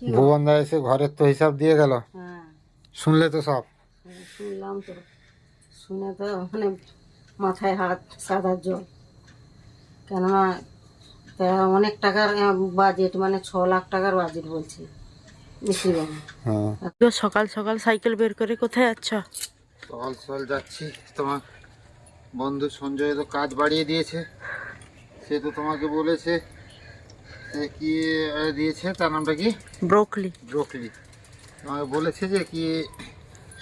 ভুবনদা এসে ঘরের তো হিসাব দিয়ে গেল। হ্যাঁ শুনলে তো সব? শুনলাম তো, শুনে তো মানে মাথায় হাত সাদা জল। কেননা তা অনেক টাকার বাজেট, মানে 6 লাখ টাকার বাজেট বলছে মিস্ত্রিবাবু। হ্যাঁ, সকাল সকাল সাইকেল বের করে কোথায় যাচ্ছ? সকাল সকাল যাচ্ছি। তোমার বন্ধু সঞ্জয় তো কাজ বাড়িয়ে দিয়েছে। সে তো তোমাকে বলেছে, সে কি দিয়েছে, তার নামটা কি? ব্রোকলি। ব্রোকলি। তোমাকে বলেছে যে কি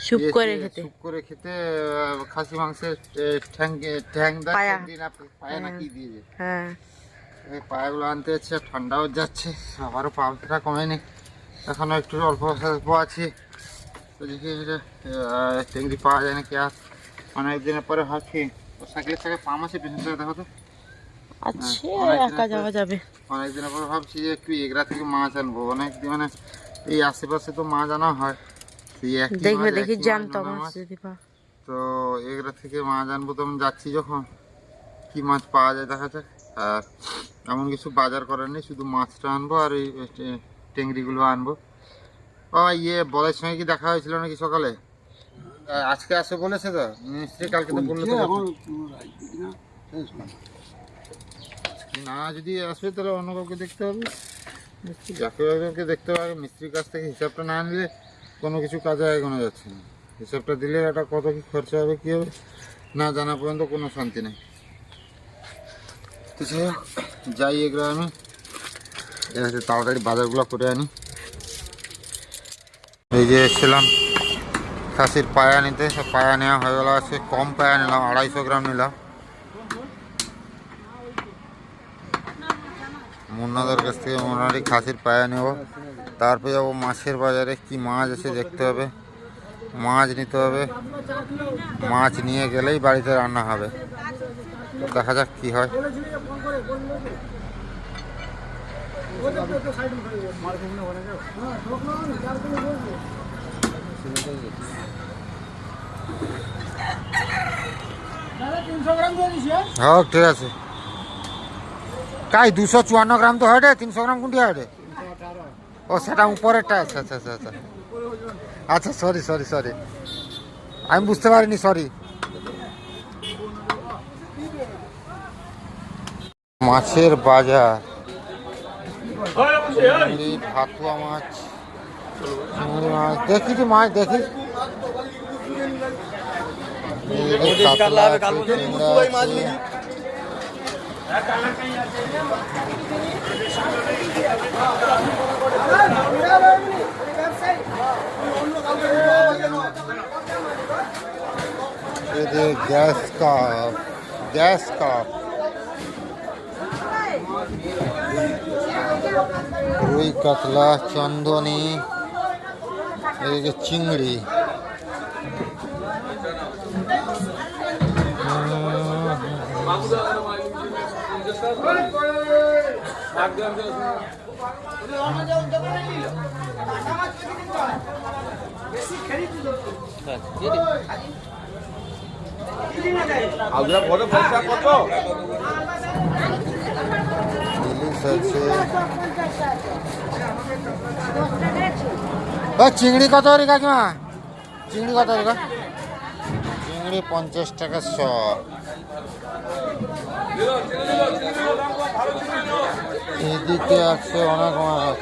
স্যুপ দিয়েছে, করে খেতে। স্যুপ করে খেতে। খাসি মাংসের ঠ্যাং ঠ্যাং দা পায়া। পায়া নাকি দিয়েছে। হ্যাঁ এই পায়াগুলো আনতে যাচ্ছে, ঠান্ডাও যাচ্ছে, আবারও পাওয়াটা কমেনি, এখনও একটু অল্প অল্প আছে। তো দেখি চিংড়ি পাওয়া যায় নাকি। আর অনেক দিনের পরে ভাবছি সাইকেলের থেকে পাম আছে পেছন থেকে, দেখো তো। আচ্ছা, অনেক একা যাওয়া যাবে। অনেক দিনের পরে ভাবছি যে একটু এগরা থেকে মাছ আনবো। অনেক দিন মানে এই আশেপাশে তো মাছ আনা হয়, সেই একই দেখবে মাছ, দেখি একই জ্যান্ত নোনা মাছ যদি পা। তো এগরা থেকে মাছ আনবো, তো আমি যাচ্ছি যখন কি মাছ পাওয়া যায় দেখা যাক। আর এমন কিছু বাজার করার নেই, শুধু মাছটা আনবো আর এই টেংরিগুলো আনবো। ও বলের সঙ্গে কি দেখা হয়েছিল নাকি সকালে? আজকে আসে বলেছে তো মিস্ত্রি, কালকে তো বললো তো। না যদি আসবে তাহলে অন্য কাউকে দেখতে হবে, মিস্ত্রি যাকে একজনকে দেখতে হবে। মিস্ত্রির কাছ থেকে হিসাবটা না নিলে কোনো কিছু কাজে এগোনো যাচ্ছে না। হিসাবটা দিলে একটা কত কি খরচা হবে কী হবে না জানা পর্যন্ত কোনো শান্তি নেই। তো যাই এগুলো আমি তাড়াতাড়ি বাজারগুলো করে আনি। এই যে এসেছিলাম খাসির পায়া নিতে, সব পায়া নেওয়া হয়ে গেল। আছে কম পায়া নিলাম, 250 গ্রাম নিলাম। মুন্নাদের কাছ থেকে মোটামুটি খাসির পায়া নেব। তারপরে যাবো মাছের বাজারে, কি মাছ আছে দেখতে হবে, মাছ নিতে হবে। মাছ নিয়ে গেলেই বাড়িতে রান্না হবে, দেখা যাক কি হয়। হ্যাঁ ঠিক আছে। কাই 254 গ্রাম তো হয় রে, 300 গ্রাম কোনটি হয় রে? ও সেটা উপরেরটা। আচ্ছা আচ্ছা আচ্ছা আচ্ছা আচ্ছা, সরি সরি সরি, আমি বুঝতে পারিনি, সরি। মাছের বাজার, চিংড়ি, ভাতুয়া মাছ, চিংড়ি মাছ, দেখি যে মাছ দেখি। কাতলা আছে, চিংড়া আছে। গ্যাস কাপ, গ্যাস কাপ, রুই কাতলা, চন্দনী, এদিকে চিংড়ি। ইলিশ আছে। চিংড়ি কত রে কাকিমা? চিংড়ি কত রে? চিংড়ি 50 টাকা শ। এদিকে আছে অনেক মাছ।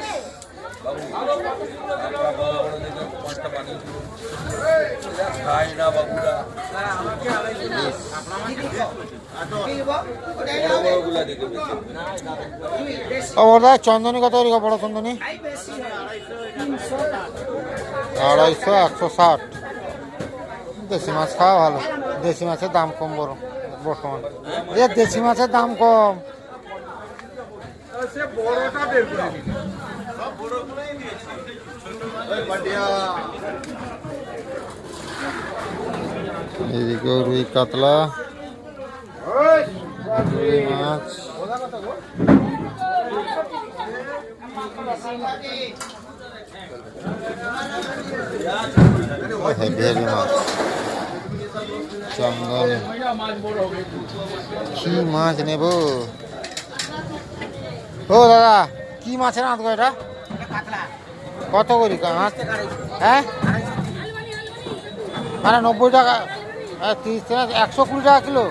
চন্দনী কত রে? বড় চন্দনী 250, 160। দেশি মাছ খাওয়া ভালো, দেশি মাছের দাম কম বড় বর্তমান। দেশি মাছের দাম কম। এদিকে রুই কাতলা, রুই মাছ, হেভি হেভি মাছ, চন্দন। কি মাছ নেব? ও দাদা, কি মাছের আঁত গো এটা? কত করি মাছ? হ্যাঁ মানে 90 টাকা, 30 টাকা, 120 টাকা কিলো।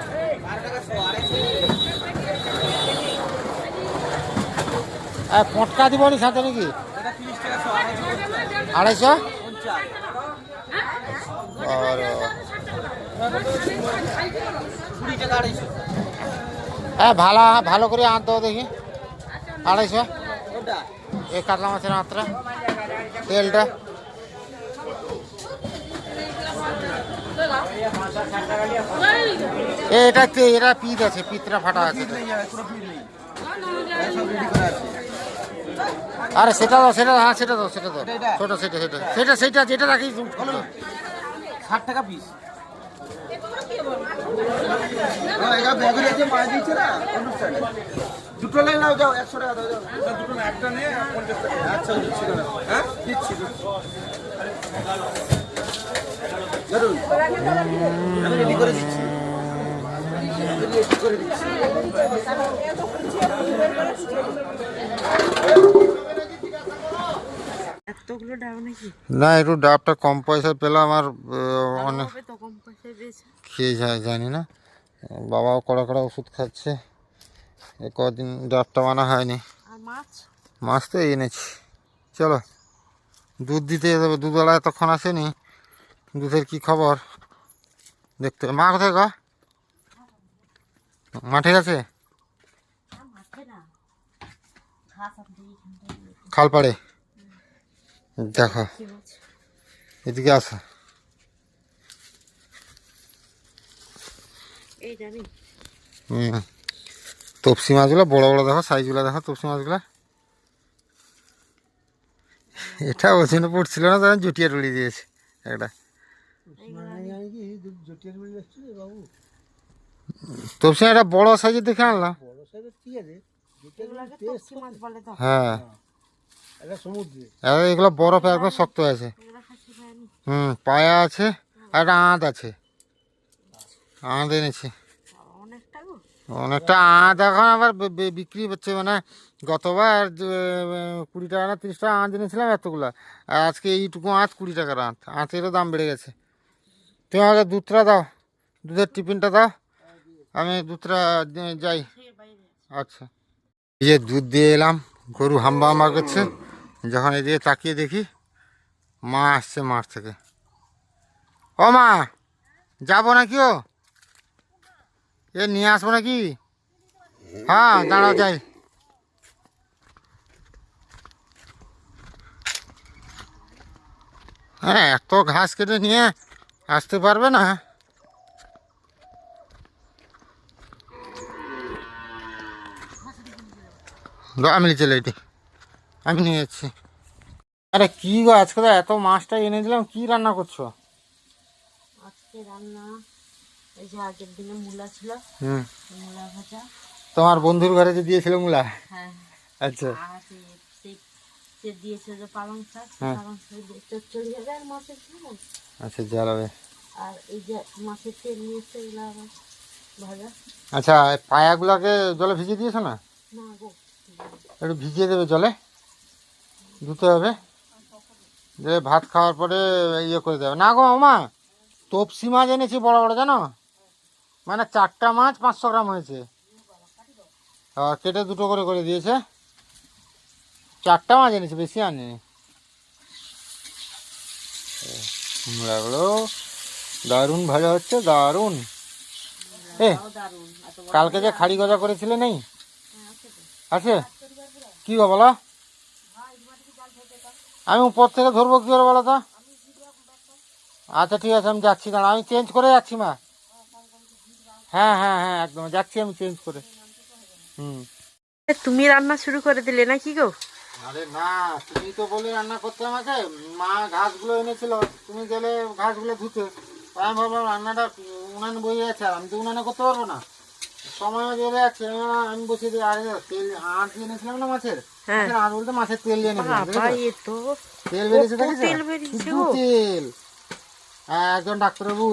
পটকা দিব নি সাথে নাকি? 250। হ্যাঁ ভালো ভালো করে আঁত দাও দেখি। 250 এই কাতলা মাছের আঁতটা, তেলটা। এটা এটা পিত আছে, পিতটা ফাটা আছে। আরে সেটা দাও, সেটা, হ্যাঁ সেটা দাও, সেটা দাও, ছোট সেটা, সেটা যেটা রাখি 60 টাকা পিস। দুটো লাইন নাও, যাও 100 টাকা দাও, যাও দুটো না, একটা নিয়ে 50 টাকা। আচ্ছা দিচ্ছি দাদা, হ্যাঁ দিচ্ছি ধরুন, আমি রেডি করে দিচ্ছি, এতগুলো ডাব নাকি? না, একটু ডাবটা কম পয়সায় পেলাম আর অনেক হবে তো কম পয়সায় পেয়েছে। খেয়ে যায় জানি না। বাবাও কড়া কড়া ওষুধ খাচ্ছে, কদিন ডাবটা মানা হয়নি। আর মাছ? মাছ তো এনেছি। চলো দুধ দিতে যাবে, দুধওয়ালা এতক্ষণ আসেনি, দুধের কি খবর দেখতে। মা কোথায় গা? মাঠে গেছে খালপাড়ে। দেখো এদিকে আসো। এই জানি তপসি মাছগুলো বড় বড় দেখো, সাইজগুলো দেখো তপসি মাছগুলো। এটা ওজনে পড়ছিল না, তখন জুটিয়ে টুলি দিয়েছে একটা। তপসি একটা বড় সাইজের দেখে আনলাম। হ্যাঁ এগুলো বরফ একদম শক্ত আছে। পায়া আছে আর একটা আঁত আছে, আঁত এনেছি অনেকটা। আঁত এখন আবার বিক্রি হচ্ছে, মানে গতবার 20 টাকা না 30 টাকা আঁত এনেছিলাম এতগুলা, আর আজকে এইটুকু আঁত 20 টাকার আঁত। আঁতেরও দাম বেড়ে গেছে। তুমি আমাকে দুধটা দাও, দুধের টিফিনটা দাও, আমি দুধটা যাই। আচ্ছা এই যে দুধ দিয়ে এলাম, গরু হাম্বা হাম্বা করছে। যখন এদিকে তাকিয়ে দেখি মা আসছে মাঠ থেকে। ও মা, যাবো নাকি? ও এ নিয়ে আসবো নাকি? হ্যাঁ দাঁড়াও যাই। হ্যাঁ এত ঘাস কেটে নিয়ে আসতে পারবে না। আমি চলে এটি, আমি নিয়ে যাচ্ছি। আরে কি গো, আজকে তো এত মাছটা এনে দিলাম, কি রান্না করছো? আজকে রান্না এই যে আগের দিনে মূলা ছিল, মূলা ভাজা। তোমার বন্ধুর ঘরে যে দিয়েছিল মূলা? হ্যাঁ। আচ্ছা। আর সে দিয়েছে যে পালং শাক, পালং শাক দিয়ে চচ্চড়ি হবে আর মাছের ঝোল। আচ্ছা জ্বালাবে। আর এই যে মাছের তেল নিয়েছে, এগুলো আবার ভাজা। আচ্ছা পায়াগুলাকে জলে ভিজিয়ে দিয়েছো না? না গো, একটু ভিজিয়ে দেবে, জলে ধুতে হবে, যে ভাত খাওয়ার পরে ইয়ে করে দেবে। না গো মা, তপসি মাছ এনেছি বড় বড়, জানো, মানে 4টা মাছ 500 গ্রাম হয়েছে। কেটে 2টো করে করে দিয়েছে। 4টা মাছ এনেছে, বেশি আনিনি। মূলাগুলো দারুণ ভাজা হচ্ছে, দারুণ। কালকে যে খাড়ি গজা করেছিলে নেই? আছে কি গো বলো? আমি উপর থেকে ধরবো কি করে বলো তো? আচ্ছা ঠিক আছে, আমি যাচ্ছি, দাঁড়া আমি চেঞ্জ করে যাচ্ছি মা। হ্যাঁ হ্যাঁ হ্যাঁ একদম যাচ্ছি আমি চেঞ্জ করে। তুমি রান্না শুরু করে দিলে নাকি গো? আরে না, তুমি তো বলে রান্না করতে আমাকে। মা ঘাসগুলো এনেছিল, তুমি গেলে ঘাসগুলো ধুতে, আমি ভাবলাম রান্নাটা উনানে বয়ে যাচ্ছে, আর আমি তো উনানে করতে পারবো না, সময় চলে যাচ্ছে। আমি বসে দিই। আরে তেল আঁট দিয়ে এনেছিলাম না মাছের, আঁট বলতে মাছের তেল দিয়ে এনেছিলাম। তেল বেরিয়েছে, দেখেছো? তেল একজন ডাক্তারবাবু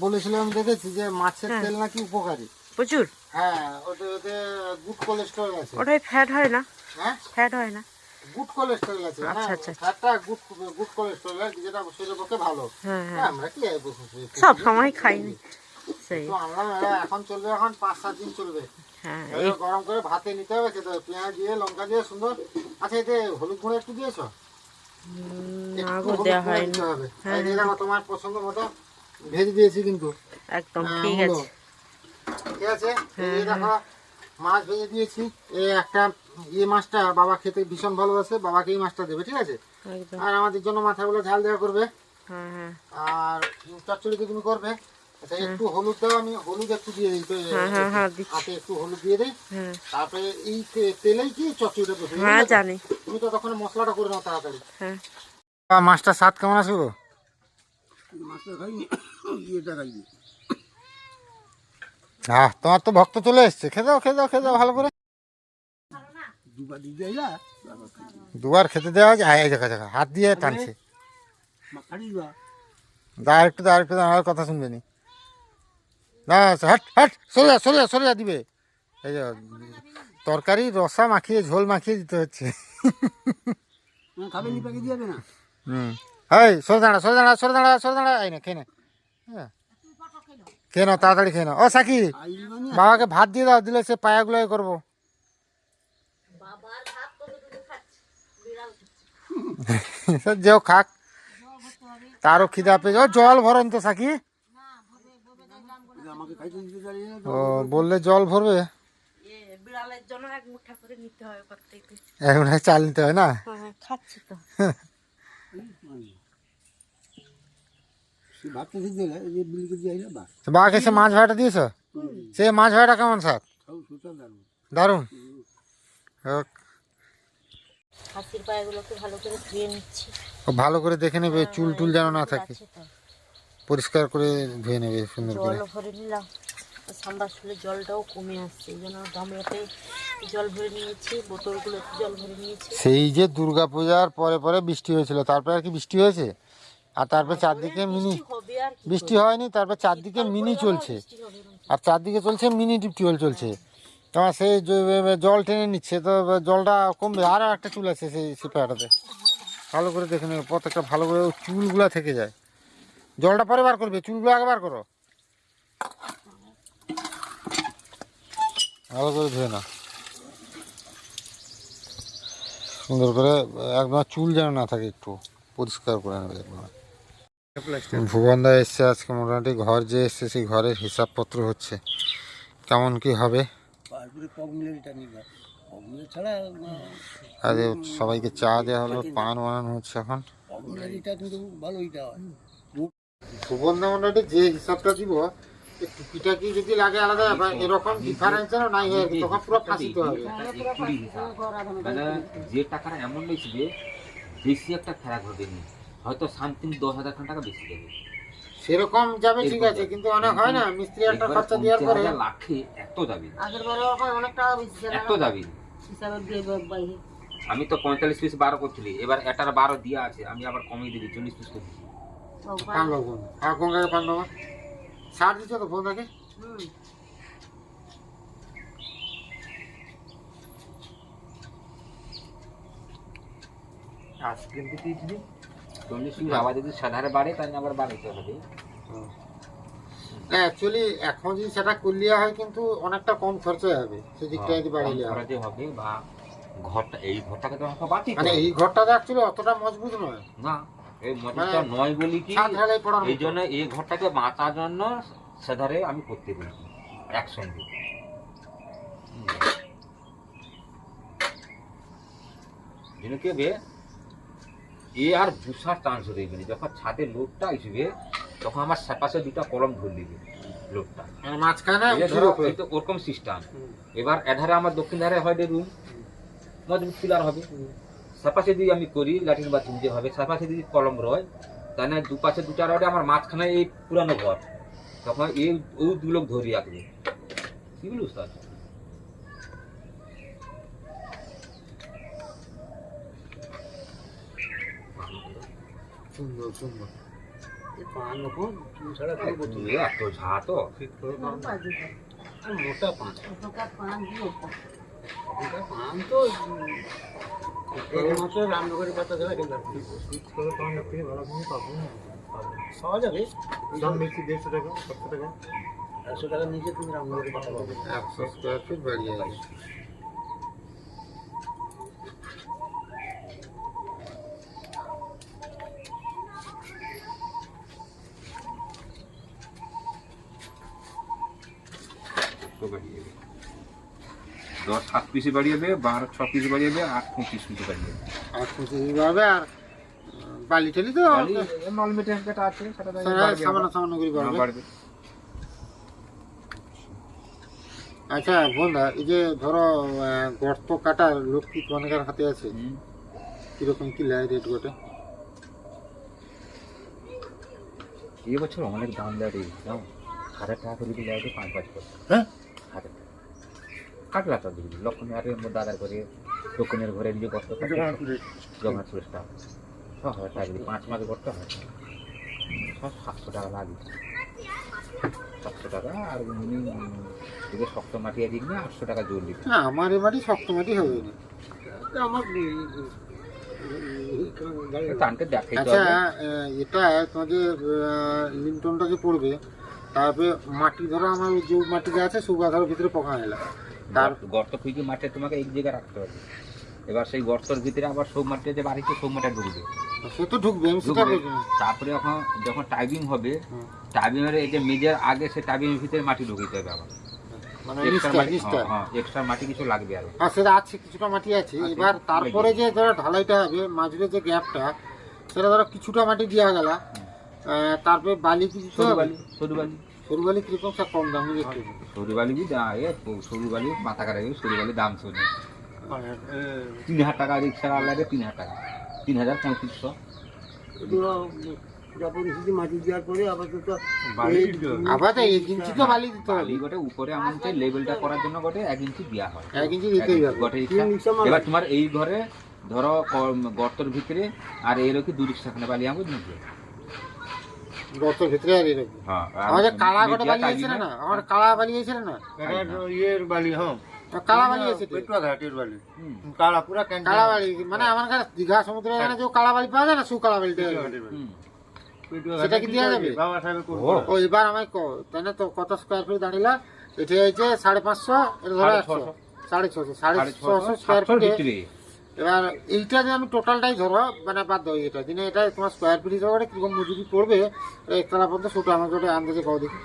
বলেছিল, আমি দেখেছি যে মাছের তেল নাকি উপকারী প্রচুর। হ্যাঁ ওতে গুড কোলেস্টেরল আছে। ওটাই ফ্যাট হয় না? হ্যাঁ ফ্যাট হয় না? গুড কোলেস্টেরল আছে, মানে আচ্ছা, আচ্ছা। ফ্যাটটা গুড কোলেস্টেরল যেটা শরীরের পক্ষে ভালো। হ্যাঁ হ্যাঁ, আমরা কি সব সময় খাইনি সেই। তো আনলাম, এরা এখন চলবে, এখন 5-7 দিন চলবে। হ্যাঁ এবার গরম করে ভাতে নিতে হবে, খেতে হবে, পেঁয়াজ দিয়ে লঙ্কা দিয়ে সুন্দর। আচ্ছা, এতে হলুদ গুঁড়ো একটু দিয়েছো? না গো, দেওয়া হয়নি। এই যে দেখো, তোমার পছন্দ মতো ভেজে দিয়েছি কিন্তু। একদম ঠিক আছে। ঠিক আছে, এই দেখো মাছ ভেজে দিয়েছি। এই একটা মাছটা বাবা খেতে ভীষণ ভালোবাসে, বাবাকে এই মাছটা দেবে, ঠিক আছে? একদম। আর আমাদের জন্য মাথাগুলো ঝাল দেওয়া করবে। হ্যাঁ হ্যাঁ আর চচ্চড়িতে তুমি করবে। আচ্ছা, একটু হলুদ দাও, আমি হলুদ একটু দিয়ে দিই তো, হ্যাঁ দিচ্ছি। হাতে একটু হলুদ দিয়ে দিই। হ্যাঁ তারপরে এই তেলেই কি চচ্চড়িটা বসে, হ্যাঁ জানি। তুমি তো তখন মশলাটা করে নাও তাড়াতাড়ি। হ্যাঁ মাছটা স্বাদ কেমন আছে গো? মাছটা খাইনি, এটা খাইনি। হ্যাঁ, তোমার তো ভক্ত চলে এসছে, খেয়ে দাও খেয়ে দাও খেয়ে দাও ভালো করে। দুবার দিতে যাইলা দুবার খেতে দেওয়া হয়েছে। এই দেখা দেখা হাত দিয়ে টানছে। খাড়ি দিবা। দা আরেকটু দা আরেকটু দা, আমার কথা শুনবে নি। না, হাট হাট, সরে যা সরে যা সরে যা দিবে। এই যে তরকারি রসা মাখিয়ে ঝোল মাখিয়ে দিতে হচ্ছে। খাবে নি, প্যাকে দিয়ে না। এই সরে দাঁড়া সরে দাঁড়া সরে দাঁড়া সরে দাঁড়া, এই না খেয়ে নে। হ্যাঁ, খেয়ে নাও তাড়াতাড়ি খেয়ে নাও। ও সাকি, বাবাকে ভাত দিয়ে দাও, দিলে সে পায়াগুলো করবো। যেও খাক, তারও খিদা পেয়েছে। ও জল ভরন তো সাকি। আমাকে খাইতে দিতে চাইলে না। ও বললে জল ভরবে, বিড়ালের জন্য এক মুঠা করে নিতে হবে প্রত্যেকদিন। এখন চাল নিতে হয় না। হ্যাঁ খাচ্ছি তো। সে ভাতটা দিতে গেলে যে বিলিকে দিয়ে আইলে বাস বাবাকে সে মাছ ভাড়াটা দিয়েছ? সে মাছ ভাড়াটা কেমন স্যার? সব সুতা দারুণ। দারুণ। খাসির পায়েগুলোকে ভালো করে ধুয়ে নিচ্ছি। ও ভালো করে দেখে নেবে, চুল টুল যেন না থাকে, আছে তো। পরিষ্কার করে ধুয়ে নেবে সুন্দর করে। জল ভরে নিলাম, সাম্বার শুলে জলটাও কমে আসছে, এই জন্য গামলাতে জল ভরে নিয়েছি, বোতলগুলোতে জল ভরে নিয়েছি। সেই যে দুর্গা পূজার পরে পরে বৃষ্টি হয়েছিল, তারপরে আর কি বৃষ্টি হয়েছে? আর তারপর চারদিকে মিনি হবে আর কি বৃষ্টি হয়নি, তারপর চারদিকে মিনি চলছে, বৃষ্টি হবে না। আর চারদিকে চলছে মিনি টিউবওয়েল চলছে। তোমার সেই জল টেনে নিচ্ছে, তো জলটা কমবে। আরও একটা চুল আছে সেই সিপাহাটাতে, ভালো করে দেখে নেবে প্রত্যেকটা, ভালো করে চুলগুলা থেকে যায়। জলটা পরে বার করবে, চুলগুলো আগে বার করো, ভালো করে ধুয়ে না সুন্দর করে, একদম চুল যেন না থাকে, একটু পরিষ্কার করে নেবে একদম। ভুবনদা এসছে আজকে, মোটামুটি ঘর যে এসছে সেই ঘরের হিসাবপত্র হচ্ছে, কেমন কি হবে। তারপরে পগ মিলে এটা নিবা, পগ মিলে ছাড়া আজ সবাইকে চা দেওয়া হলো, পান বানানো হচ্ছে এখন। পগ মিলে এটা কিন্তু ভালো এটা হয়। ভুবনদা মোটামুটি যে হিসাবটা দিব, এই টুপিটা কি যদি লাগে আলাদা ব্যাপার, এরকম ডিফারেন্স যেন নাই হয় আর কি, তখন পুরো ফাঁসিতে হবে। মানে যে টাকাটা এমন নিয়েছিবে বেশি একটা ফেরাক হবে নি, হয়তো সামথিং 10,000 টাকা বেশি দেবে। সেরকম যাবে ঠিক আছে, কিন্তু অনেক হয় না মিস্ত্রি একটা একবারে খরচা দেওয়ার পরে। 50,000 লাখে এত যাবে না, আগের বারে অনেক টাকা বেশি ছিল এত যাবে না। হিসাবে দিয়ে বাইরে। আমি তো 45 পিস 12 করছিলি, এবার এটার 12 দিয়া আছে, আমি আবার কমিয়ে দিবি 40 পিস করে দিবি। পান বাবু, আর গঙ্গাকে পান বাবা সার দিচ্ছ তো ফোন থাকে। আইসক্রিম দিতে দিবি 40 পিস, আবার যদি সাধারে বাড়ে তাহলে আবার বাড়াইতে হবে। অ্যাকচুয়ালি এখন যদি সেটা করলে হয়, কিন্তু অনেকটা কম খরচা হবে সেদিকটা যদি বাড়িয়ে হয়। খরচে হবে, বা ঘরটা, এই ঘরটাকে তো আমাকে বাঁচিয়ে মানে এই ঘরটা অ্যাকচুয়ালি অতটা মজবুত নয়, না, এই মজুরটা নয় বলি কি, ছাদ ঢালাই পড়ার এই জন্য এই ঘরটাকে বাঁচার জন্য সেধারে আমি করতে বলছি একসঙ্গে। যেন কি হবে, এ আর বুসার চান্স রইবে না। যখন ছাদের লোডটা আসবে তখন আমার সেপাশে দুটা কলম ধরে দিবে লোডটা, মানে মাঝখানে এই যে ধরো এই তো ওরকম সিস্টেম। এবার এধারে আমার দক্ষিণ ধারে হয় রুম মজবুত পিলার হবে, সেপাশে যদি আমি করি ল্যাট্রিন বাথরুম যে হবে, সেপাশে যদি কলম রয়, তাহলে দুপাশে দুটা রডে আমার মাঝখানে এই পুরানো ঘর, তখন এই ও দু লোক ধরে রাখবে। কি বলি উস্তাদ? সুন্দর সুন্দর। পান ওপর চুল ছাড়া খাই করতে এ এত ঝা তো, মোটা পান। পান দিয়ে পান তো এইমাত্র রামনগরী পাতা দেওয়া কিন্তু পাওয়া যাবে দাম বেশি 150 টাকা 100 টাকা 100 টাকার নিচে তুমি রামনগরী পাতা পাবে 100 স্কোয়ার ফিট বাড়িয়ে যাবে। তো বাড়িয়ে যাবে 10 7 পিসে বাড়িয়ে যাবে, 12 6 পিসে বাড়িয়ে যাবে, 8 25 পিসে বাড়িয়ে যাবে। আর 25 বাড়বে। আর বালি টেলি তো নলমেটে একটা আছে সেটা সামান্য সামান্য করে বাড়বে। বাড়বে। আচ্ছা বন্ধা, এই যে ধরো গর্ত কাটার লোক কি অনেকের হাতে আছে, কিরকম কি লাই রেট গোটে? এই বছর অনেক দাম দেয় রে, দাম 1000 টাকা করে দিলে 5-5 করে। হ্যাঁ 1000 কাটলা তো দিবি লক্ষণ আরে দাদার করে দোকানের ঘরে যে গর্ত কাটে জগন্নাথ সুরেশটা 6,000 টাকা দিবি, 5 মাস করতে হয় 700 টাকা লাগে, 700 টাকা। আর উনি যদি শক্ত মাটি দিন না 800 টাকা জোর দিবি। না আমার এবারই শক্ত মাটি হবে না আমার। টানকে দেখাই তো আচ্ছা হবে। এটা তোমাদের লিমটনটা যে পড়বে, তারপরে মাটি ধরো আমার ওই যে মাটিটা আছে সুগাধার ভিতরে পোকা এলা, তার গর্ত খুঁজে মাঠে তোমাকে এক জায়গায় রাখতে হবে। এবার সেই গর্তের ভিতরে আবার সব মাটি যে বাড়িতে সব মাটি ঢুকবে, সে তো ঢুকবে, আমি সেটা ঢুকবে। বলছি না। তারপরে যখন টাইবিং হবে, হুম। টাইবিংয়ের এই যে মেজের আগে সে টাইবিংয়ের ভিতরে মাটি ঢুকিতে হবে আবার। মানে এক্সট্রা নিচটা মাটি, নিচটা এক্সট্রা মাটি কিছু লাগবে আর। আর সেটা আছে, কিছুটা মাটি আছে। আছে, এবার তারপরে যে ধরো ঢালাইটা হবে মাঝে যে গ্যাপটা, সেটা ধরো কিছুটা মাটি দেওয়া গেল, তারপরে বালি কিছু সরু বালি, সরু বালি, সরু বালি কিরকম সব কম দাম দেখতে সরু বালি বি দাম, সরু বালি মাথা কাটা যাবে, সরু বালি দাম শুনে 3000 টাকা রিক্সা লাগে, 3000 টাকা, 3000-3500। মাটি দেওয়ার পরে আবার তো আবার তো 1 ইঞ্চি তো বালি দিতে হবে। বালি গোটে উপরে এমন যে লেভেলটা করার জন্য গোটে 1 ইঞ্চি দেওয়া হয়, 1 ইঞ্চি দিতেই হবে। গোটে রিক্সা। এবার তোমার এই ঘরে ধরো গর্তের ভিতরে আর এরকম 2 রিক্সা খানে বালি আমাকে দিতে। গর্তের ভিতরে আর এরকম হ্যাঁ, আর আমাদের কালা গোটা বালি টাইবিং আছে না, আমার কালা বালি আছে না, ইয়ের বালি, হ্যাঁ কালা বালি আছে তো। পেটুয়া ঘাটের বালি, হুম, কালা পুরা কালা বালি মানে আমার কাছে দীঘা সমুদ্রে এখানে যে কালা বালি পাওয়া যায় না, সু কালা বালিটা হুম। সেটা কি দেওয়া যাবে? বাবা সাহেব ও, ও এবার আমায় তাই না তো কত স্কোয়ার ফিট দাঁড়িলা? এটা হয়েছে 550, এটা ধরো 100, 650, 650 স্কোয়ার 700 ফিটে। ভিতরে। এবার এইটা যে আমি টোটালটাই ধরো মানে বাদ দাও এটা দিনে, এটা তোমার স্কোয়ার ফিট হিসাবে কিরকম মজুরি পড়বে একতলা পর্যন্ত, সেটা আমাকে ওটা আন্দাজে পাও দেখি।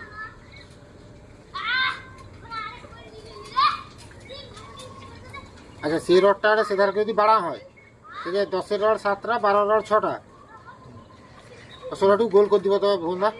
আচ্ছা সেই রডটা আর সেধারকে যদি বাড়া হয়, সে যে 10-এর রড 7টা, 12-এর রড 6টা, 16টুকু গোল করে দিব তবে ভুন্দা।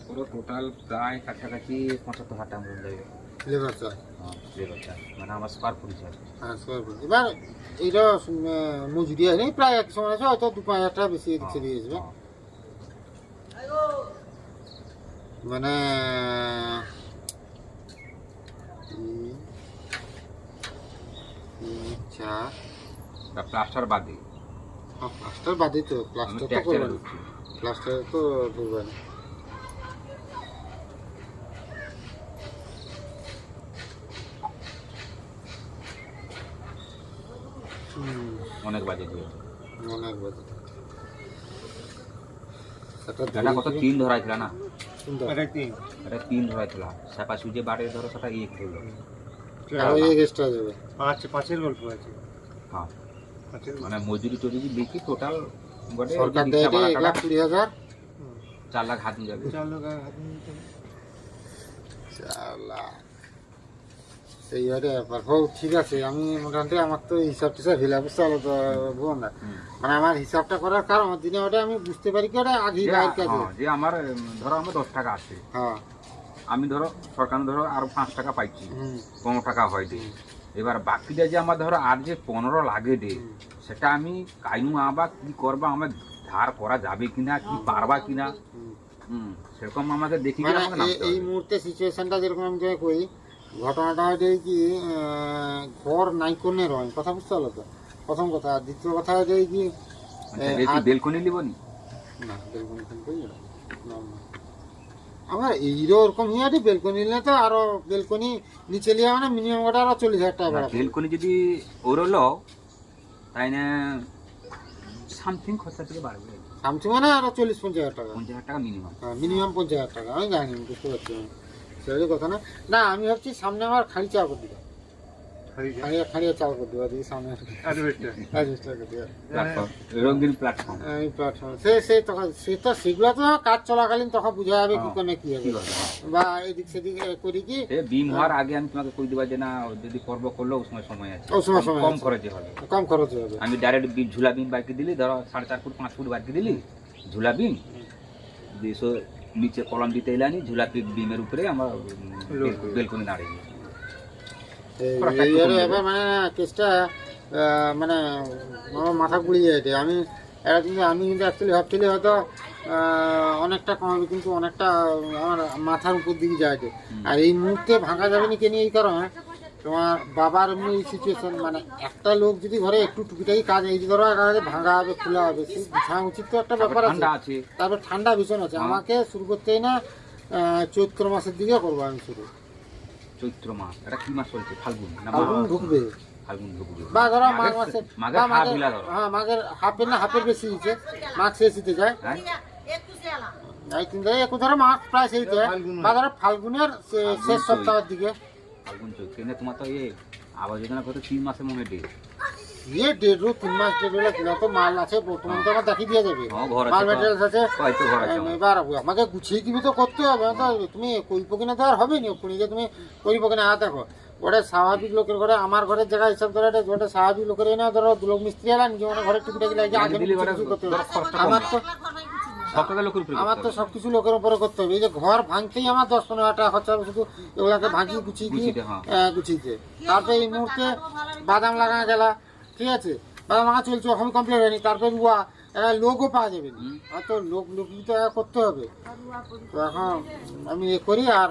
পুরো টোটাল প্রায় কাছাকাছি 75,000 টাকা মতো যাবে লেবার চার্জ, লেবারটা, মানে আমার স্কোয়ার ফুট হিসাবে। হ্যাঁ স্কোয়ার ফিট। এবার এইটা মজুরি আছে প্রায় এক সময় আছে, হয়তো 2-5 হাজার টাকা বেশি এদিক সেদিকে আসবে। মানে 4 প্লাস্টার বাদে প্লাস্টার বাদে তো আমি প্লাস্টার তো ট্যাক্সের করবেন ঢুকছি প্লাস্টার তো করবেন অনেক বাজে দিয়েছে অনেক বাজে এটা কত 3 ধরাইছিল না এটা কি এটা 3 ধরাইছিল সেপা সুজে বাড়ে ধরো সেটা 1 হলো আরো এক এক্সট্রা যাবে পাঁচের গল্প আছে হ্যাঁ পাঁচের মানে মজুরি টজুরি দেখি টোটাল বটে সরকার দেয় 1,20,000 4 লাখ হাত নিয়ে যাবে 4 লোক হাত নিতে 4 লাখ এইবারে ব্যাপার হোক ঠিক আছে আমি মোটামুটি আমার তো হিসাব টিসাব হিলা বুঝতে হলো তো বুঝুন না মানে আমার হিসাবটা করার কারণ দিনে ওটা আমি বুঝতে পারি কি ওটা আগে বাইর কাজে যে আমার ধরো আমার 10 টাকা আছে হ্যাঁ আমি ধরো সরকার ধরো আরো 5 টাকা পাইছি হুম 15 টাকা হয় দে এবার বাকিটা যে আমার ধরো আর যে 15 লাগে দে সেটা আমি কাইনু আবা কি করবা আমার ধার করা যাবে কিনা কি পারবা কিনা সেরকম আমাকে দেখি মানে আমাকে নামতে এই হবে। মুহূর্তে সিচুয়েশনটা যেরকম আমি তোকে কই ঘটনাটা হচ্ছে কি ঘর নাই কোনে রয় কথা বুঝতে হলো তো প্রথম কথা আর দ্বিতীয় কথা হচ্ছে কি বেশি বেলকনি লিবনি না বেলকনি ফেলকনি না আমার এইরো ওরকম হিয়া বেলকনি নিলে তো আরো বেলকনি নিচে লিয়া মানে মিনিমাম ওটা আরো 40,000 টাকা ভাড়া বেলকনি যদি ওরো লও তাই না সামথিং খরচা থেকে বাড়বে সামথিং মানে আরো 40-50,000 টাকা 50,000 টাকা মিনিমাম মিনিমাম 50,000 টাকা আমি জানি বুঝতে পারছি সেটাই কথা না না আমি ভাবছি সামনে আমার খালি চা করে দিবা খাড়িয়া চাল করে দেওয়া দিয়ে সামনে অ্যাডভেস্টার করে দেওয়া প্ল্যাটফর্ম রঙিন প্ল্যাটফর্ম এই প্ল্যাটফর্ম সে তখন সে তো সেগুলো তো কাজ চলাকালীন তখন বোঝা যাবে কি কোনে কি হবে বা এদিক সেদিক করি কি বিম হওয়ার আগে আমি তোমাকে কই দিবা যে না যদি পর্ব করলো ওই সময় সময় আছে ওই সময় সময় কম আছে। খরচে হবে কম খরচ হবে আমি ডাইরেক্ট বিম ঝুলা বিম বাইকে দিলি ধরো 4.5 ফুট 5 ফুট বাইকে দিলি ঝুলা বিম দিয়েছো নিচে কলম দিতে এলানি ঝুলা বিমের উপরে আমার বেলকনি দাঁড়িয়ে এইবারে এবার মানে কেসটা মানে আমার মাথা গুড়িয়ে যাচ্ছে আমি এটা কিন্তু আমি কিন্তু অ্যাকচুয়ালি ভাবছিলি হয়তো অনেকটা কমাবে কিন্তু অনেকটা আমার মাথার উপর দিকে যাচ্ছে আর এই মুহূর্তে ভাঙা যাবে না কেন এই কারণে তোমার বাবার এমনি এই সিচুয়েশন মানে একটা লোক যদি ঘরে একটু টুকিটাকি কাজ এই যে ধরো একেবারে ভাঙা হবে খোলা হবে সেই বিছানা উচিত তো একটা ব্যাপার আছে ঠান্ডা আছে তারপর ঠান্ডা ভীষণ আছে আমাকে শুরু করতেই না চৈত্র মাসের দিকে করবো আমি শুরু চৈত্র মাস এটা কি মাস চলছে ফাল্গুন না ফাল্গুন ঢুকবে ফাল্গুন ঢুকবে বা ধরো মাঘ মাসে মাঘের বা হাফ মিলা ধরো হ্যাঁ মাঘের হাফের না হাফের বেশি দিচ্ছে মাঘ শেষ দিতে যায় হ্যাঁ এই তিন থেকে একটু ধরো মাঘ প্রায় শেষ দিতে হয় বা ধরো ফাল্গুনের শেষ সপ্তাহের দিকে ফাল্গুন চৈত্র কিন্তু তোমার তো এই আবাস যোজনা কত 3 মাসের মনে ডেট ইয়ে 1.5-3 মাস ডেট হলে কিনা তো মাল আছে বর্তমান তো আমার দেখিয়ে দিয়ে যাবে হ্যাঁ ঘর মাল আছে ম্যাটেরিয়ালস আছে হয়তো ঘর আছে এবার আমাকে গুছিয়ে দিবি তো করতে হবে তো তুমি কইব কিনা তো আর হবে না ওখানে যে তুমি করিব কিনা দেখো ওটা স্বাভাবিক লোকের ঘরে আমার ঘরের জায়গা হিসাব ধরে ওটা স্বাভাবিক লোকের না ধরো দুলোক মিস্ত্রি এলা নিজে মানে ঘরে টুকিটাকি লাগে আগে দিলি ঘরে কিছু করতে হবে ধরো খরচা কম আমার তো সপ্তাহে লোকের উপরে আমার তো সবকিছু লোকের উপরে করতে হবে এই যে ঘর ভাঙতেই আমার 10-15 টাকা খরচা হবে শুধু এগুলাকে ভাঙিয়ে গুছিয়ে দিয়ে গুছিয়ে হ্যাঁ গুছিয়েছে তারপরে এই মুহূর্তে বাদাম লাগানো গেল ঠিক আছে বাদাম লাগা চলছে এখন কমপ্লিট হয়নি তারপরে রুয়া লোকও পাওয়া যাবে না তো লোক তো করতে হবে তো এখন আমি এ করি আর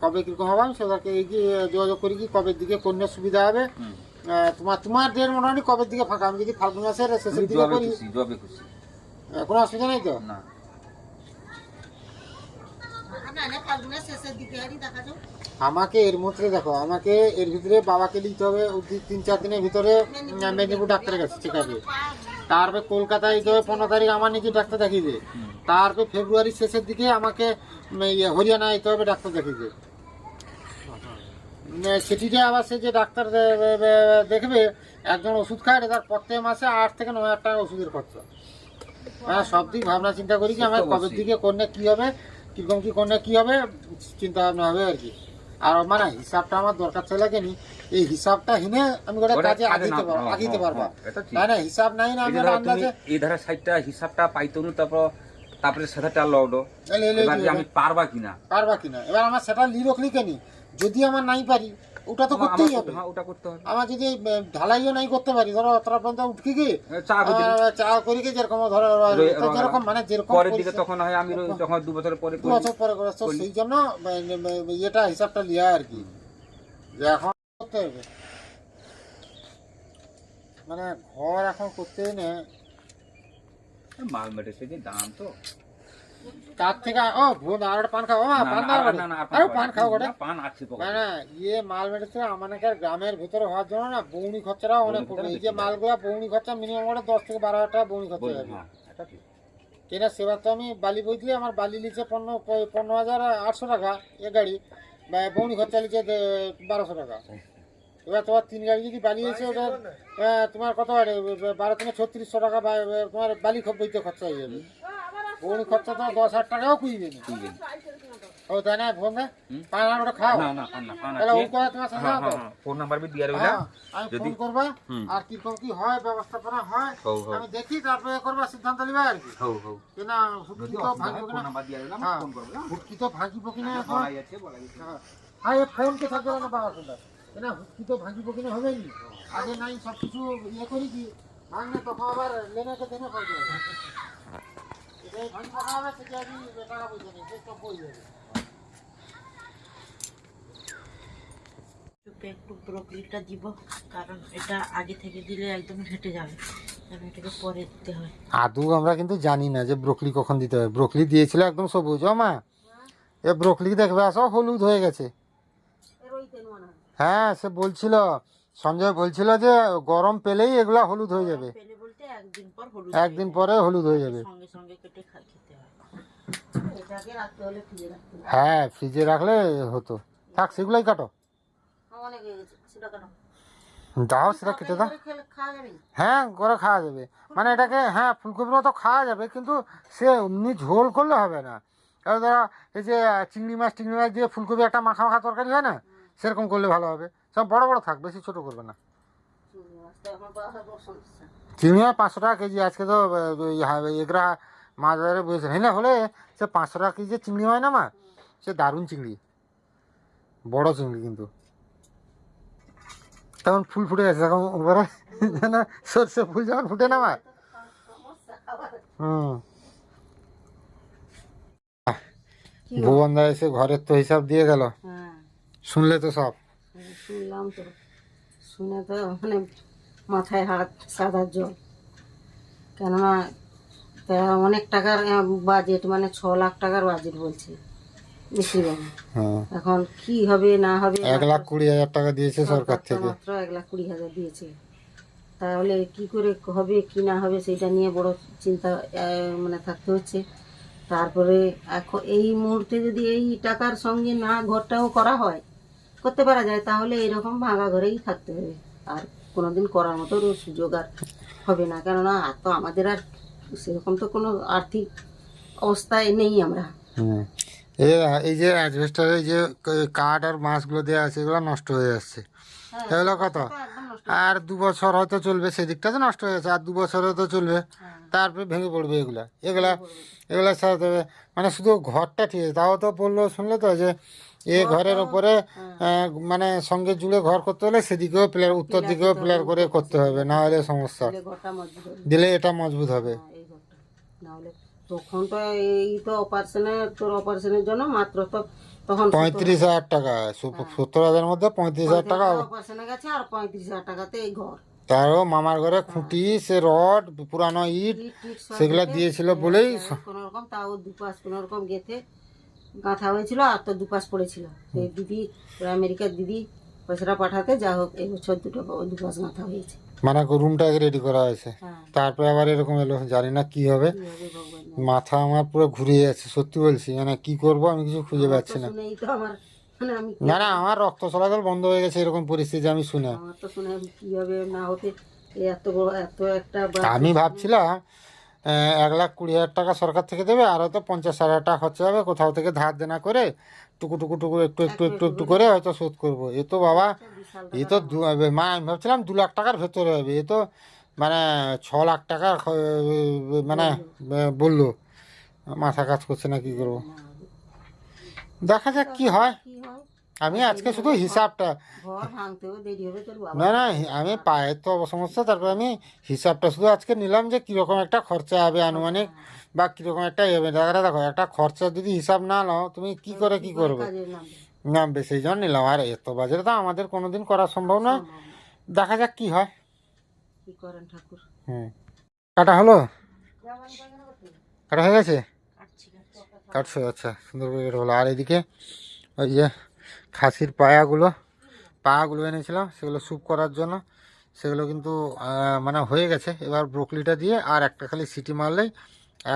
কবে কিরকম হবে আমি সেটাকে এগিয়ে যোগাযোগ করি কি কবের দিকে কোন সুবিধা হবে তোমার ডেট মোটামুটি কবের দিকে ফাঁকা আমি যদি ফাল্গুন মাসের শেষের দিকে করি জবে খুশি কোনো অসুবিধা নেই তো না আমাকে এর মধ্যে দেখো আমাকে এর ভিতরে বাবাকে লিখতে হবে 3-4 দিনের ভিতরে মেদিনীপুর ডাক্তারের কাছে ঠিক আছে তারপরে কলকাতায় যেতে হবে 15 তারিখ আমার নাকি ডাক্তার দেখিয়ে দে তারপরে ফেব্রুয়ারির শেষের দিকে আমাকে হরিয়ানা যেতে হবে ডাক্তার দেখিয়ে দে সেটিতে আবার সে যে ডাক্তার দেখবে একজন ওষুধ খায় তার প্রত্যেক মাসে 8 থেকে 9 হাজার টাকা ওষুধের খরচা সব দিক ভাবনা চিন্তা করি কি আমার কবের দিকে করলে কি হবে কিরকম কি করলে কি হবে চিন্তা ভাবনা হবে আর কি আর মানে হিসাবটা আমার দরকার ছিল কেন এই হিসাবটা হিনে আমি গোটা কাজে আগিতে পারবা তাই না হিসাব নাই না আমি আন্দাজে এই ধারা সাইডটা হিসাবটা পাইতো না তারপর তারপরে সেটা লউডো এবার যে আমি পারবা কিনা পারবা কিনা, এবার আমার সেটা লিরকলি কেন, যদি আমার নাই পারি ওটা তো করতেই হবে। হ্যাঁ ওটা করতে হবে। আমার যদি ঢালাইও নাই করতে পারি, ধরো অতটা পর্যন্ত উঠকি কি চা করে দিবি। চা করি কি যেরকম ধরো যেরকম মানে যেরকম পরের দিকে তখন হয় আমি যখন 2 বছর পরে দু বছর পরে করে, তো সেই জন্য এটা হিসাবটা লিয়া আর কি, যে এখন করতে হবে। মানে ঘর এখন করতে না মাল মেটেছে যে দাম তো তার থেকে ও ভোর আর একটা পান খাও, পান দাও, আরে পান খাও গোটা পান আছে তো না না, ইয়ে মাল মেটেছে আমাদের গ্রামের ভিতরে হওয়ার জন্য না বৌনি খরচাটাও অনেক পড়বে। এই যে মালগুলা বৌনি খরচা মিনিমাম 10 থেকে 12 টাকা বৌনি খরচা যাবে। হ্যাঁ এটা ঠিক। কেনা সেবার তো আমি বালি বই দিলে আমার বালি লিচে 15,800 টাকা এ গাড়ি, বৌনি খরচা লিচে 1200 টাকা। এবার তোমার 3 গাড়ি যদি বালি হয়েছে ওটা তোমার কত 12 থেকে 3600 টাকা তোমার বালি বইতে খরচা হয়ে যাবে। বৌনি খরচা তো 10,000 টাকাও কুইবে না। ও তাই না ফোন না পান আর ওটা খাও না না পান না, পান তাহলে আছে। ওই কথা তোমার সাথে হ্যাঁ তো হ্যাঁ ফোন নাম্বার বি দিয়া রইলা। আমি যদি ফোন করবা হুম। আর কিরকম কি হয় ব্যবস্থাপনা হয় হও হও আমি দেখি, তারপরে করবা সিদ্ধান্ত নিবা আর কি। হও হও কেনা হুটকি যদি তো অসুবিধা হয় ভাঙিব ফোন না, নাম্বার দিয়া রইলাম হ্যাঁ। ফোন করবে। হুটকি তো ভাঙিব কিনা এখন। বলাই আছে বলাই আছে। হ্যাঁ এই ফোন কে থাকবে না বাবা শুনলাম, কেনা হুটকি তো ভাঙিব কিনা হবে নি, আগে নাই সব কিছু ইয়ে করি কি ভাঙলে তখন আবার লেনাকে দেনে করতে হবে। এটাই ভাঙি পাকা হবে সেটা আমি টাকা পয়সা নেই, সে সব বই যাবে। চুপে একটু ব্রোকলিটা দিব, কারণ এটা আগে থেকে দিলে একদম ঘেটে যাবে, কারণ এটাকে পরে দিতে হয়। আদৌ আমরা কিন্তু জানি না যে ব্রোকলি কখন দিতে হবে। ব্রোকলি দিয়েছিল একদম সবুজ, ও মা এ ব্রোকলি দেখবে আসো হলুদ হয়ে গেছে। হ্যাঁ সে বলছিল, সঞ্জয় বলছিল যে গরম পেলেই এগুলা হলুদ হয়ে যাবে, পেলে বলতে একদিন পর হলুদ একদিন পরে হলুদ হয়ে যাবে। সঙ্গে সঙ্গে কেটে খেতে হয়। এটাকে রাখতে হলে ফ্রিজে রাখতে হবে। হ্যাঁ ফ্রিজে রাখলে হতো। থাক সেগুলাই কাটো, অনেক হয়ে গেছে, সেটা কেন দাও সেটা কেটে দাও। খাওয়া যাবে? হ্যাঁ করে খাওয়া যাবে, মানে এটাকে হ্যাঁ ফুলকপির মতো খাওয়া যাবে, কিন্তু সে এমনি ঝোল করলে হবে না। এবার ধরো এই যে চিংড়ি মাছ দিয়ে ফুলকপি একটা মাখা মাখা তরকারি হয় না, সেরকম করলে ভালো হবে। সব বড় বড় থাক, বেশি ছোট করবে না। চিংড়ি মাছ 500 টাকা কেজি, আজকে তো এগরা মাছ বাজারে বসেছে হ্যাঁ হলে সে 500 টাকা কেজি যে চিংড়ি হয় না মা, সে দারুণ চিংড়ি, বড় চিংড়ি কিন্তু। তখন ফুল ফুটে গেছে এখন উপরে, যেন সর্ষে ফুল যখন ফুটে না মা। ভুবনদা এসে ঘরের তো হিসাব দিয়ে গেল, হ্যাঁ শুনলে তো সব। শুনলাম তো, শুনে তো মানে মাথায় হাত সাদার জল। কেননা তা অনেক টাকার বাজেট, মানে 6 লাখ টাকার বাজেট বলছে বেশি বাবা। হ্যাঁ এখন কি হবে না হবে, 1,20,000 টাকা দিয়েছে সরকার থেকে। মাত্র 1,20,000 দিয়েছে, তাহলে কি করে হবে কি না হবে সেটা নিয়ে বড় চিন্তা মানে থাকতে হচ্ছে। তারপরে এখন এই মুহূর্তে যদি এই টাকার সঙ্গে না ঘরটাও করা হয়, করতে পারা যায়, তাহলে এরকম ভাঙা ঘরেই থাকতে হবে, আর কোনোদিন করার মতো সুযোগ আর হবে না। কেননা আর তো আমাদের আর সেরকম তো কোনো আর্থিক অবস্থায় নেই আমরা। এই যে অ্যাডভেস্টারের যে কাঠ আর মাছগুলো দেওয়া আছে এগুলো নষ্ট হয়ে যাচ্ছে, এগুলো কত আর 2 বছর হয়তো চলবে, সেদিকটা তো নষ্ট হয়ে যাচ্ছে, আর 2 বছর হয়তো চলবে, তারপরে ভেঙে পড়বে এগুলা এগুলা সারাতে হবে। মানে শুধু ঘরটা ঠিক আছে, তাও তো বললো শুনলে তো যে এ ঘরের উপরে মানে সঙ্গে জুড়ে ঘর করতে হলে সেদিকেও প্লেয়ার, উত্তর দিকেও প্লেয়ার করে করতে হবে, না হলে সমস্যা। ঘরটা মজবুত হবে, দিলে এটা মজবুত হবে। এই ঘরটা না হলে তখন তো এই তো অপারেশনের জন্য মাত্র তো তখন 35,000 টাকা, 70,000 মধ্যে 35,000 টাকা অপারেশনে গেছে, আর 35,000 টাকাতে এই ঘর। তারও মামার ঘরে খুঁটি, সে রড, পুরানো ইট সেগুলো দিয়েছিল বলেই কোন রকম তাও দুপাশ কোন রকম গেথে গাঁথা হয়েছিল, আর তো দুপাশ পড়েছিল। সেই দিদি আমেরিকার দিদি পয়সাটা পাঠাতে, যা হোক এই বছর দুপাশ গাঁথা হয়েছে, মানে রুমটাকে রেডি করা হয়েছে। হ্যাঁ তারপরে আবার এরকম এলো, জানি না কি হবে, কি হবে ভগবান জানে। মাথা আমার পুরো ঘুরিয়ে যাচ্ছে সত্যি বলছি, মানে কি করব আমি কিছু খুঁজে পাচ্ছি না। শুনেই তো আমার মানে আমি না না আমার রক্ত চলাচল বন্ধ হয়ে গেছে এরকম পরিস্থিতি আমি শুনে। আমার তো শুনে কি হবে না হবে, এই এত বড় এত একটা আমি ভাবছিলাম 1,20,000 টাকা সরকার থেকে দেবে, আর হয়তো 50,000 টাকা খরচা হবে, কোথাও থেকে ধার দেনা করে টুকু টুকু টুকু একটু করে হয়তো শোধ করবো। এ তো বাবা এ তো মা আমি ভাবছিলাম 2 লাখ টাকার ভেতরে হবে, এ তো মানে 6 লাখ টাকা মানে বললো। মাথা কাজ করছে না, কি করবো, দেখা যাক কি হয়। কি হয়, আমি আজকে শুধু হিসাবটা, ঘর ভাঙতেও দেরি হবে তোর বাবা। না না, আমি পায়ের তো সমস্যা, তারপর আমি হিসাবটা শুধু আজকে নিলাম যে কীরকম একটা খরচা হবে আনুমানিক, বা কীরকম একটা ইয়ে হবে। দেখো একটা খরচা যদি হিসাব না নাও তুমি কি করে কি করবে, কাজে নামবে। নামবে, সেই জন্য নিলাম। আর এত বাজারে তো আমাদের কোনোদিন করা সম্ভব নয়, দেখা যাক কি হয়। কি করেন ঠাকুর। কাটা হলো, কাটা হয়ে গেছে, কাটছো, আচ্ছা সুন্দর করে কেটে হলো। আর এদিকে ওই যে খাসির পায়াগুলো এনেছিলাম, সেগুলো স্যুপ করার জন্য, সেগুলো কিন্তু মানে হয়ে গেছে। এবার ব্রোকলিটা দিয়ে আর একটা খালি সিটি মারলেই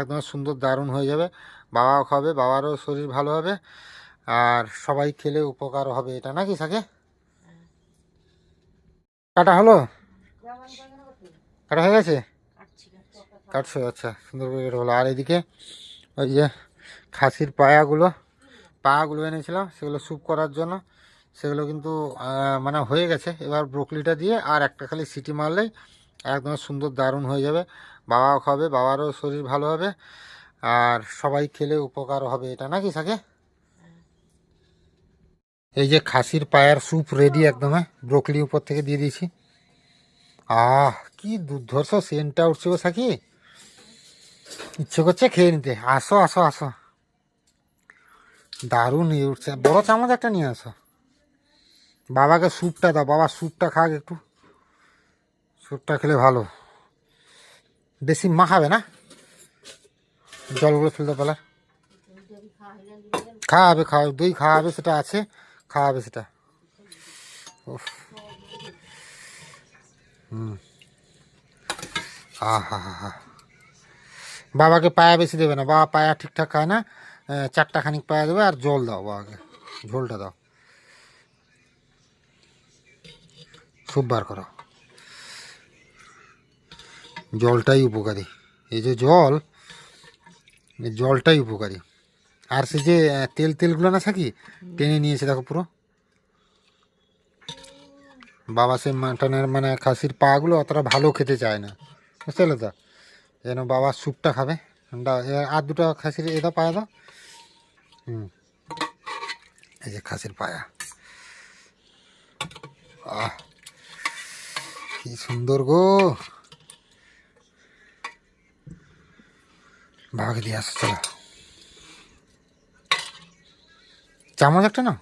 একদম সুন্দর দারুণ হয়ে যাবে। বাবাও খাবে, বাবারও শরীর ভালো হবে, আর সবাই খেলে উপকার হবে এটা, নাকি সাকে? কাটা হলো, কাটা হয়ে গেছে, কাটছো, আচ্ছা সুন্দর করে কেটে হলো। আর এদিকে ওই যে খাসির পায়াগুলো এনেছিলাম, সেগুলো স্যুপ করার জন্য, সেগুলো কিন্তু মানে হয়ে গেছে। এবার ব্রোকলিটা দিয়ে আর একটা খালি সিটি মারলেই একদম সুন্দর দারুণ হয়ে যাবে। বাবাও খাবে, বাবারও শরীর ভালো হবে, আর সবাই খেলে উপকার হবে এটা, নাকি সাকে? এই যে খাসির পায়ার স্যুপ রেডি একদম, ব্রোকলি উপর থেকে দিয়ে দিয়েছি। কি দুর্ধর্ষ সেন্টটা উঠছে গো সাকি, ইচ্ছে করছে খেয়ে নিতে। আসো আসো আসো, দারুণ নিয়ে উঠছে। বড় চামচ একটা নিয়ে আসো, বাবাকে স্যুপটা দাও, বাবা স্যুপটা খাক একটু, স্যুপটা খেলে ভালো, বেশি মাখাবে না, জলগুলো ফেলতে পারলে খাওয়াবে, দই খাওয়াবে, সেটা আছে, খাওয়াবে সেটা। হা, বাবাকে পায়া বেশি দেবে না, বাবা পায়া ঠিকঠাক খায় না, 4টা খানিক পায়া দেবে, আর জল দাও বাবাকে, ঝোলটা দাও, স্যুপ বার করো। জলটাই উপকারী, এই যে জলটাই উপকারী। আর সে যে তেলগুলো না থাকি টেনে নিয়েছে দেখো পুরো। বাবা সে মাটনের মানে খাসির পাগুলো অতটা ভালো খেতে চায় না, বুঝতে পারলে তো, যেন বাবা স্যুপটা খাবে। আর 2টা খাসির এটা পায়া দাও। এই যে খাসির পায়া, কি সুন্দর গো, বাবাকে দিয়ে আসো, চলো চামচ একটা না,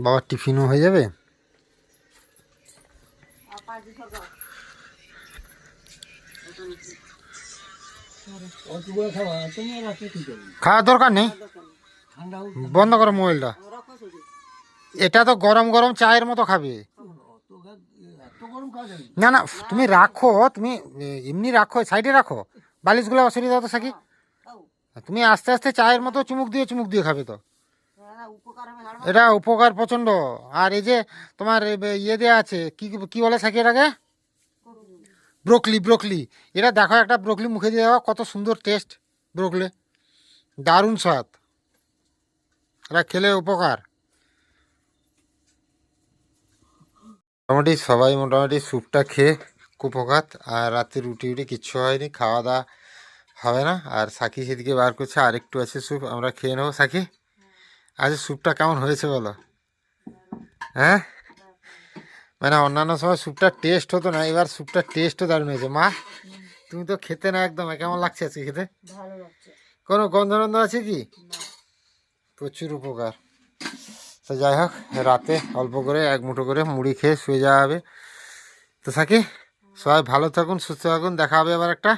বাবার টিফিনও হয়ে যাবে। খাওয়ার দরকার নেই, বন্ধ করো মোবাইলটা। এটা তো গরম গরম চায়ের মতো খাবে। না না, তুমি রাখো, তুমি এমনি রাখো, সাইডে রাখো, বালিশগুলো অসুবিধা হতো সাকি। তুমি আস্তে আস্তে চায়ের মতো চুমুক দিয়ে খাবে তো, এটা উপকার প্রচণ্ড। আর এই যে তোমার ইয়ে দেওয়া আছে, কি বলে সাকি এটাকে, ব্রোকলি। এটা দেখো, একটা ব্রোকলি মুখে দিয়ে দেওয়া, কত সুন্দর টেস্ট ব্রোকলি, দারুণ স্বাদ, এটা খেলে উপকার। মোটামুটি স্যুপটা খেয়ে কুপোকাত, আর রাতে রুটি কিচ্ছু হয়নি, খাওয়া দাওয়া হবে না। আর সাকি সেদিকে বার করছে, আর একটু আছে স্যুপ, আমরা খেয়ে নেবো। সাকি, আচ্ছা স্যুপটা কেমন হয়েছে বলো? হ্যাঁ, মানে অন্যান্য সময় স্যুপটা টেস্ট হতো না, এবার স্যুপটা টেস্টও দারুণ হয়েছে। মা, তুমি তো খেতে না একদম, কেমন লাগছে আজকে খেতে? ভালো লাগছে। কোনো গন্ধ আছে কি? প্রচুর উপকার। তো যাই হোক, রাতে অল্প করে 1 মুঠো করে মুড়ি খেয়ে শুয়ে যাওয়া হবে। তো সাকি, সবাই ভালো থাকুন, সুস্থ থাকুন, দেখা হবে আবার একটা